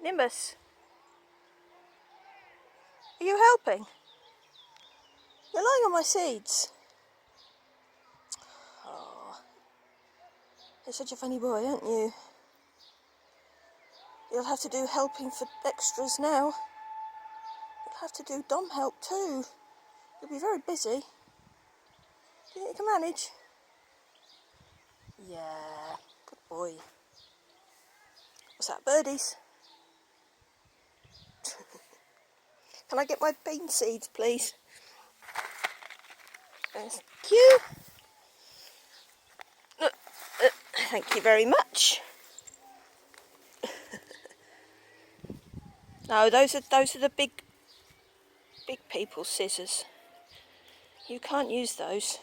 Nimbus, are you helping? You're lying on my seeds. Oh, you're such a funny boy, aren't you? You'll have to do helping for extras now. You'll have to do dom help too. You'll be very busy. Do you think you can manage? Yeah, good boy. What's that, birdies? Can I get my bean seeds, please? Thank you. Thank you very much. No, those are the big people's scissors. You can't use those.